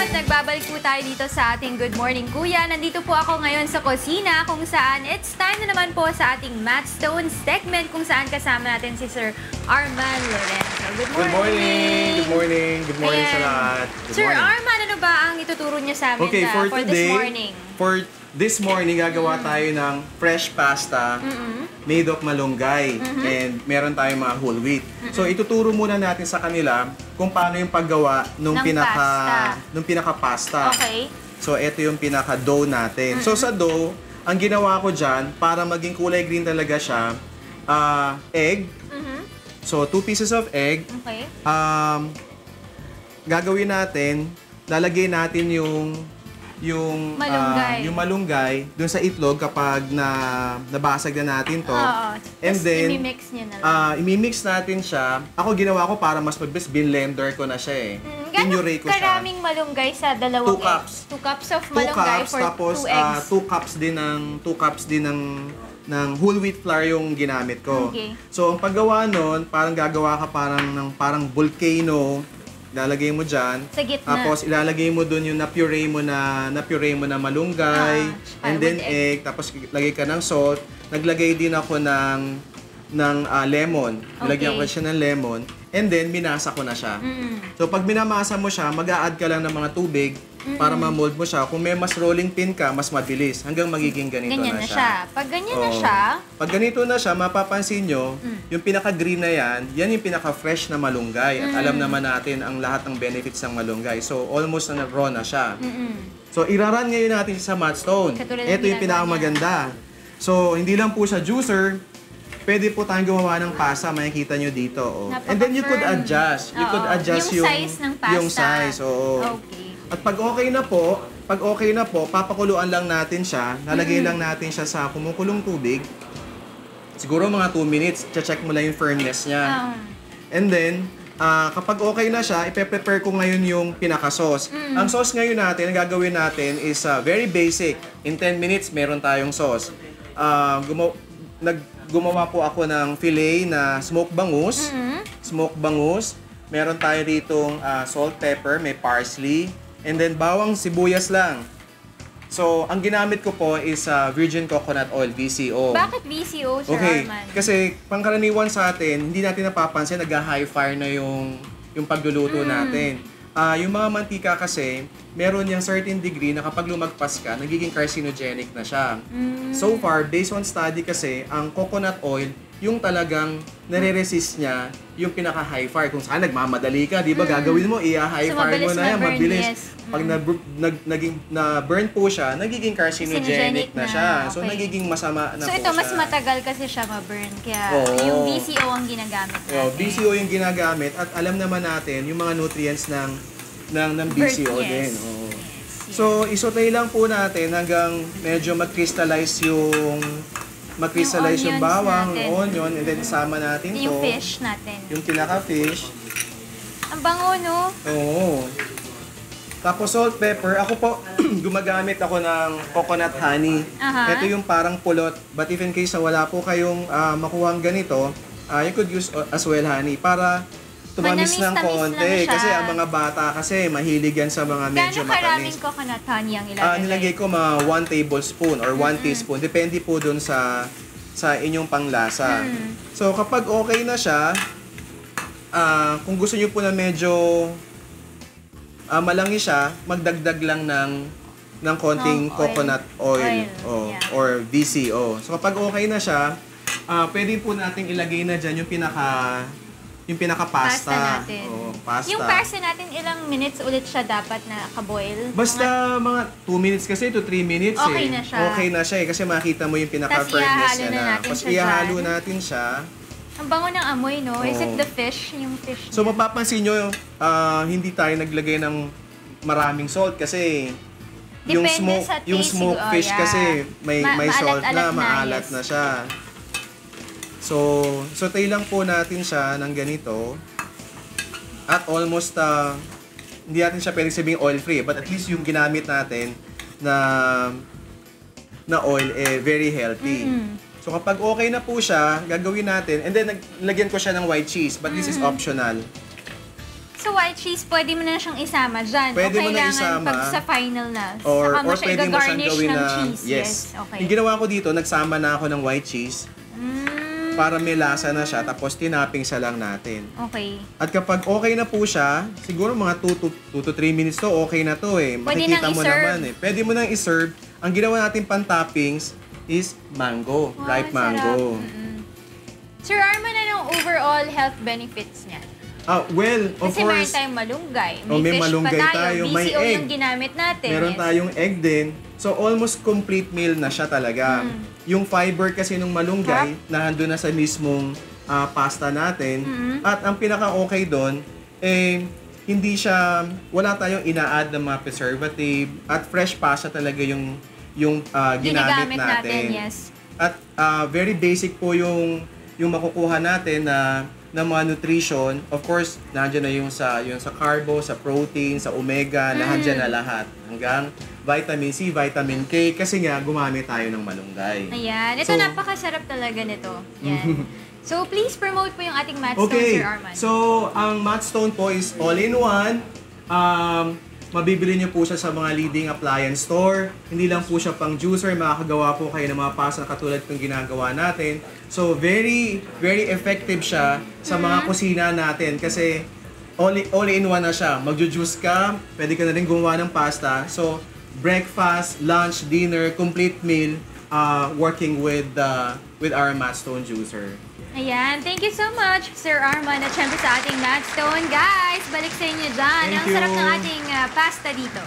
at nagbabalik po tayo dito sa ating Good Morning Kuya. Nandito po ako ngayon sa kusina kung saan it's time na naman po sa ating Math Stone segment kung saan kasama natin si Sir Arman Lorenzo. Good morning! Good morning! Good morning! Good morning sa lahat. Sir Arman, ano ba ang ituturo niya sa amin for today, this morning? For this morning, gagawa tayo ng fresh pasta made of malunggay. And meron tayong mga whole wheat. So, ituturo muna natin sa kanila kung paano yung paggawa nung pinaka-pasta. Okay. So, ito yung pinaka-dough natin. So, sa dough, ang ginawa ko dyan, para maging kulay green talaga siya, egg. So, 2 pieces of egg. Okay. Gagawin natin, lalagay natin yung malunggay dun sa itlog kapag nabasag na natin to. And then, imimix niya na lang. imimix natin siya. Ako ginawa ko para mas mabilis, blender ko na siya eh. Pinuree ko siya. Karaming malunggay sa dalawang 2 cups. 2 cups of malunggay for 2 eggs. 2 cups din ng whole wheat flour yung ginamit ko. Okay. So, ang paggawa nun, parang gagawa ka parang volcano. Ilalagay mo dyan. Sa gitna. Tapos ilalagay mo dun yung na-puree mo na malunggay. And then egg. Tapos lagay ka ng salt. Naglagay din ako ng lemon. Nilagyan ko siya ng lemon. And then, minasa ko na siya. So, pag minamasa mo siya, mag-a-add ka lang ng mga tubig para ma-mold mo siya. Kung may mas rolling pin ka, mas mabilis. Hanggang magiging ganito na siya. Pag ganyan na siya... Pag ganito na siya, mapapansin nyo, yung pinaka-green na yan yung pinaka-fresh na malunggay. At alam naman natin ang lahat ng benefits ng malunggay. So, almost na raw na siya. So, iraran ngayon natin sa Math Stone. Ito yung pinakamaganda. So, hindi lang po siya juicer. Pwede po tayong gumawa ng pasta, makikita nyo dito. Oh. And then you could adjust. You could adjust yung size ng pasta. Yung size, oo. Okay. At pag okay na po, papakuluan lang natin siya. Lalagay lang natin siya sa kumukulong tubig. Siguro mga 2 minutes. Check mo lang yung firmness niya. And then, kapag okay na siya, ipe-prepare ko ngayon yung pinaka-sauce. Ang sauce ngayon natin, ang gagawin natin is very basic. In 10 minutes, meron tayong sauce. Gumawa po ako ng fillet na smoked bangus. Smoked bangus. Meron tayo ditong salt, pepper, may parsley. And then bawang sibuyas lang. So, ang ginamit ko po is virgin coconut oil, VCO. Bakit VCO, Sir Arman? Kasi pangkaraniwan sa atin, hindi natin napapansin, nag-high fire na yung pagluluto natin. Yung mga mantika kasi, meron yung certain degree na kapag lumagpas ka, nagiging carcinogenic na siya. So far, based on study kasi, ang coconut oil, yung talagang nare-resist niya yung pinaka-high fire. Kung saan nagmamadali ka, di ba gagawin mo, high fire mo na yan, mabilis. Pag na-burn po siya, nagiging carcinogenic na siya. So, nagiging masama na po siya. So, ito, mas matagal kasi siya ma-burn. Kaya yung VCO ang ginagamit natin. VCO yung ginagamit at alam naman natin yung mga nutrients ng VCO din. So, isotay lang po natin hanggang medyo mag-crystallize yung bawang, onion, and then isama natin yung fish natin. Yung pinaka-fish. Ang bango, no? Oo. Tapos salt, pepper. Ako po, gumagamit ako ng coconut honey. Ito yung parang pulot. But if in case na wala po kayong makuhang ganito, you could use as well honey para tumamis ng konti. Kasi ang mga bata kasi mahilig yan sa mga medyo matamis. Gano'ng karaming coconut honey ang ilalagay? Nilagay ko mga 1 tablespoon or 1 teaspoon. Depende po dun sa inyong panglasa. So kapag okay na siya, kung gusto niyo po na medyo malangi siya, magdagdag lang ng konting coconut oil. Or VCO. So kapag okay na siya, pwede po nating ilagay na dyan yung pinaka-pasta natin. Pasta. Yung pasta natin, ilang minutes ulit siya dapat na kaboil? Basta mga 2 minutes kasi to 3 minutes okay na siya. Okay na siya kasi makita mo yung pinaka-firmness niya na. Tapos ihahalo natin siya. Ang bango ng amoy, no? Is it the fish? Yung fish So mapapansin nyo, hindi tayo naglagay ng maraming salt kasi yung smoked fish kasi may salt na, maalat na siya. So, sautay lang po natin siya ng ganito. At almost, hindi natin siya pwedeng sabing oil-free. But at least yung ginamit natin na oil, very healthy. So, kapag okay na po siya, gagawin natin. And then, naglagyan ko siya ng white cheese. But this is optional. So white cheese, pwede mo na siyang isama dyan. Pwede o mo na kailangan isama. pag sa final na. Or saka mo siya pwede mo siyang i-garnish gawin ng na, cheese. yes. Okay. Yung ginawa ko dito, nagsama na ako ng white cheese para may lasa na siya, tapos tinapping sa lang natin. Okay. At kapag okay na po siya, siguro mga 2 to 3 minutes to, okay na to eh. Pwede Makikita nang mo i-serve. naman eh. Pwede mo nang i-serve. Ang ginawa natin pan-toppings is mango, Wow, ripe sarap. mango. Sir Arman, anong overall health benefits niya? Well, of Kasi meron course, tayong malunggay. may Fish malunggay pa tayo, may BCO egg. yung ginamit natin. meron yes. tayong egg din. So, almost complete meal na siya talaga. Yung fiber kasi nung malunggay, nandun na sa mismong pasta natin. At ang pinaka-okay doon, hindi siya, wala tayong ina-add ng mga preservative. At fresh pasta talaga yung ginamit natin. Yes. At very basic po yung makukuha natin na ng mga nutrition. Of course, nandiyan na yung sa carbo, sa protein, sa omega, nandiyan na lahat. Hanggang vitamin C, vitamin K, kasi nga gumamit tayo ng malunggay. Ayan. Ito, So, napakasarap talaga nito. Yan. So, please promote po yung ating Matt Stone, Okay, Sir Arman. so ang Matt Stone po is all-in-one. Mabibili niyo po siya sa mga leading appliance store. Hindi lang po siya pang juicer, makakagawa po kayo ng mga pasta katulad ng ginagawa natin. So very, very effective siya sa mga kusina natin kasi all-in-one na siya. Magjo-juice ka, pwede ka na rin gumawa ng pasta. So breakfast, lunch, dinner, complete meal working with our Matt Stone juicer. Ayan. Thank you so much, Sir Arman. At syempre sa ating Matt Stone. Guys, balik sa inyo dyan. Thank Ang sarap you. ng ating pasta dito.